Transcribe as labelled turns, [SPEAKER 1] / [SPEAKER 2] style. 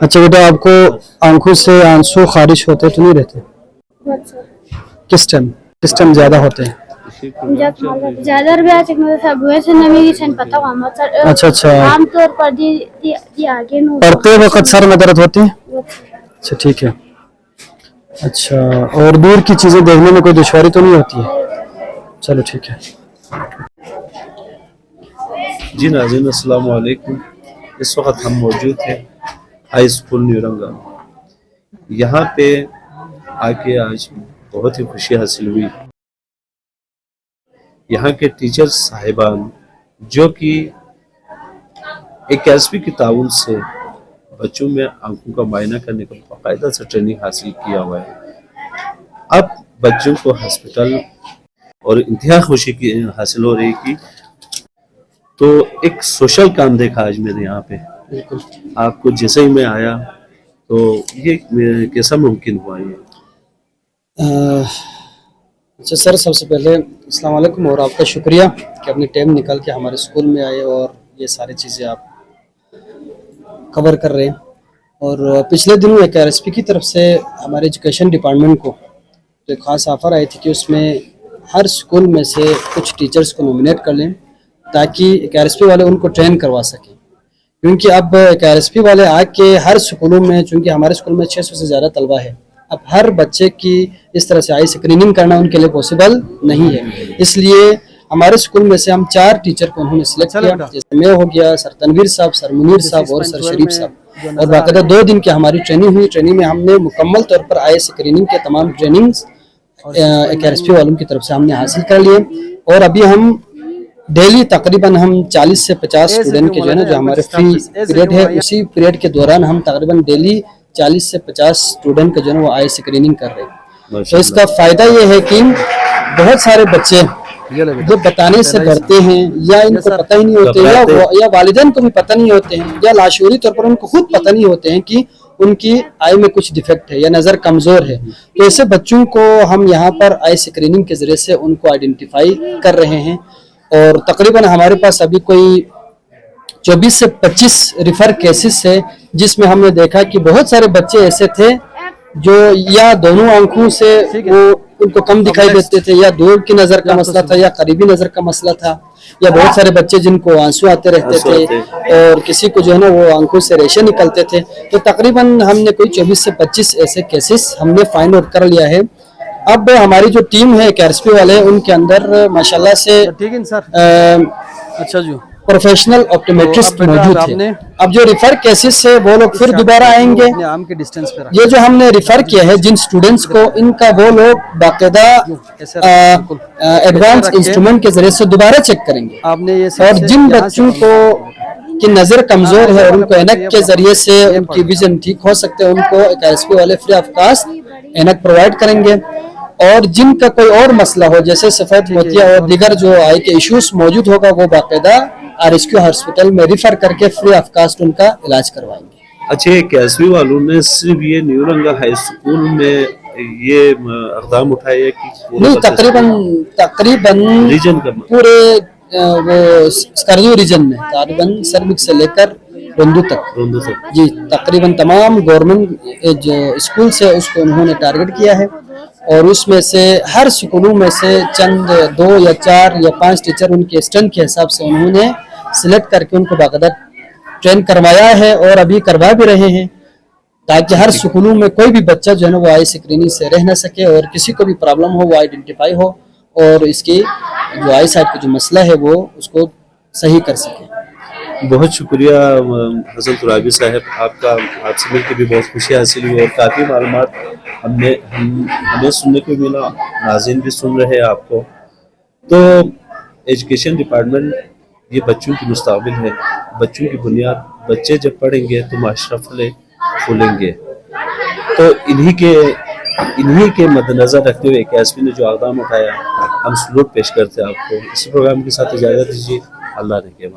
[SPEAKER 1] अच्छा बेटा, आपको आंखों से आंसू खारिज होते तो नहीं रहते? किस टाइम ज्यादा होते हैं? अच्छा अच्छा,
[SPEAKER 2] आमतौर पर आगे
[SPEAKER 1] पढ़ते वक्त सर में दर्द होती है? अच्छा ठीक है। अच्छा, और दूर की चीजें देखने में कोई दुश्वारी तो नहीं होती है? चलो ठीक है।
[SPEAKER 3] जी नाज़रीन, अस्सलाम वालेकुम। इस वक्त हम मौजूद हैं हाई स्कूल न्यूरंगा। यहाँ पे आके आज बहुत ही खुशी हासिल हुई। यहाँ के टीचर्स साहिबान जो कि एकेडमी की ताउन से बच्चों में आंखों का मुआयना करने का बाकायदा से ट्रेनिंग हासिल किया हुआ है। अब बच्चों को हॉस्पिटल और इंतहा खुशी की हासिल हो रही की, तो एक सोशल काम देखा आज मैंने यहाँ पे। आपको जैसे ही मैं आया तो ये कैसा मुमकिन हुआ ये?
[SPEAKER 1] अच्छा सर, सबसे पहले अस्सलाम वालेकुम और आपका शुक्रिया कि अपनी टाइम निकाल के हमारे स्कूल में आए और ये सारी चीज़ें आप कवर कर रहे हैं। और पिछले दिनों एक आरएसपी की तरफ से हमारे एजुकेशन डिपार्टमेंट को तो एक ख़ास ऑफ़र आई थी कि उसमें हर स्कूल में से कुछ टीचर्स को नॉमिनेट कर लें ताकि एक आरएसपी वाले उनको ट्रेन करवा सकें। क्योंकि अब एक आरएसपी वाले आके हर स्कूलों में, चूँकि हमारे स्कूल में 600 से ज़्यादा तलबा है, अब हर बच्चे की इस तरह से आई स्क्रीनिंग करना उनके लिए पॉसिबल नहीं है। इसलिए हमारे स्कूल में से हम 4 टीचर को उन्होंने सिलेक्ट किया, जैसे मैं हो गया, सर तनवीर साहब, सर मुनीर साहब और सर शरीफ साहब। और बाकायदा 2 दिन की हमारी ट्रेनिंग हुई। ट्रेनिंग में हमने मुकम्मल तौर पर आई स्क्रीनिंग के तमाम ट्रेनिंग्स एक आरएसपी वालों की तरफ से हमने हासिल कर लिए। और अभी हम डेली तकरीबन हम 40 से 50 स्टूडेंट के जो है ना, जो हमारे फ्री पीरियड है, उसी पीरियड के दौरान हम तकरीबन डेली 40 से 50 स्टूडेंट के जो है वो आई स्क्रीनिंग कर रहे हैं। तो इसका फ़ायदा ये है कि बहुत सारे बच्चे जो बताने से डरते हैं या इनको पता ही नहीं होते या वालिदैन को भी पता नहीं होते हैं या लाशूरी तौर पर उनको खुद पता नहीं होते हैं कि उनकी आई में कुछ डिफेक्ट है या नज़र कमज़ोर है, तो ऐसे बच्चों को हम यहाँ पर आई स्क्रीनिंग के ज़रिए से उनको आइडेंटिफाई कर रहे हैं। और तकरीबन हमारे पास अभी कोई 24 से 25 रिफर केसेस है, जिसमें हमने देखा कि बहुत सारे बच्चे ऐसे थे जो या दोनों आंखों से वो उनको कम दिखाई देते थे, या दूर की नज़र का मसला था या करीबी नज़र का मसला था, या बहुत सारे बच्चे जिनको आंसू आते रहते थे और किसी को जो है ना वो आंखों से रेशे निकलते थे। तो तकरीबन हमने कोई 24 से 25 ऐसे केसेस हमने फाइंड आउट कर लिया है। अब हमारी जो टीम है आरएसपी वाले, उनके अंदर माशाल्लाह से अच्छा जो प्रोफेशनल ऑप्टोमेट्रिस्ट मौजूद है। अब जो रिफर केसेस है वो लोग फिर दोबारा आएंगे। ये जो हमने रिफर किया है जिन स्टूडेंट्स को, इनका वो लोग बाकायदा एडवांस इंस्ट्रूमेंट के जरिए से दोबारा चेक करेंगे। और जिन बच्चों को की नज़र कमज़ोर है और उनको एनक के जरिए से उनकी विजन ठीक हो सकते हैं, उनको आरएसपी वाले फ्री ऑफ कास्ट एनक प्रोवाइड करेंगे। और जिनका कोई और मसला हो, जैसे सफ़ेद मोतिया और दीगर जो आई के इश्यूज मौजूद होगा, वो बाकायदा आरएसक्यू हॉस्पिटल में रिफर करके फ्री ऑफ कास्ट उनका इलाज करवाएंगे।
[SPEAKER 3] अच्छा, आरएसपी वालों ने सिर्फ ये न्यूरंगा हाई स्कूल में ये इक़दाम उठाया कि
[SPEAKER 1] नहीं, तकरीबन
[SPEAKER 3] रीजन का
[SPEAKER 1] पूरे वो स्कर्दू रीजन में तकरीबन सर्विक से लेकर रोंदू तक जी, तकरीबन तमाम गवर्नमेंट जो स्कूल से उसको उन्होंने टारगेट किया है। और उसमें से हर स्कूलों में से चंद 2 या 4 या 5 टीचर उनके स्ट्रेंथ के हिसाब से उन्होंने सिलेक्ट करके उनको बाकायदा ट्रेन करवाया है और अभी करवा भी रहे हैं, ताकि हर स्कूलों में कोई भी बच्चा जो है ना वो आई स्क्रीनिंग से रह ना सके और किसी को भी प्रॉब्लम हो वो आइडेंटिफाई हो और इसकी जो आई साइट का जो मसला है वो उसको सही कर सके।
[SPEAKER 3] बहुत शुक्रिया हसन तुराबी साहब, आपसे मिलकर भी बहुत खुशी हासिल हुई और काफ़ी मालूमात हमें सुनने को मिला, नाज़रीन भी सुन रहे हैं आपको। तो एजुकेशन डिपार्टमेंट ये बच्चों की मुस्तक़बिल है, बच्चों की बुनियाद। बच्चे जब पढ़ेंगे तो माशरा फूलेंगे। तो इन्हीं के मद्देनज़र रखते हुए आरएसपी ने जो इक़दाम उठाया, हम सलूट पेश करते हैं आपको। इस प्रोग्राम के साथ इजाज़त दीजिए। अल्लाह ने के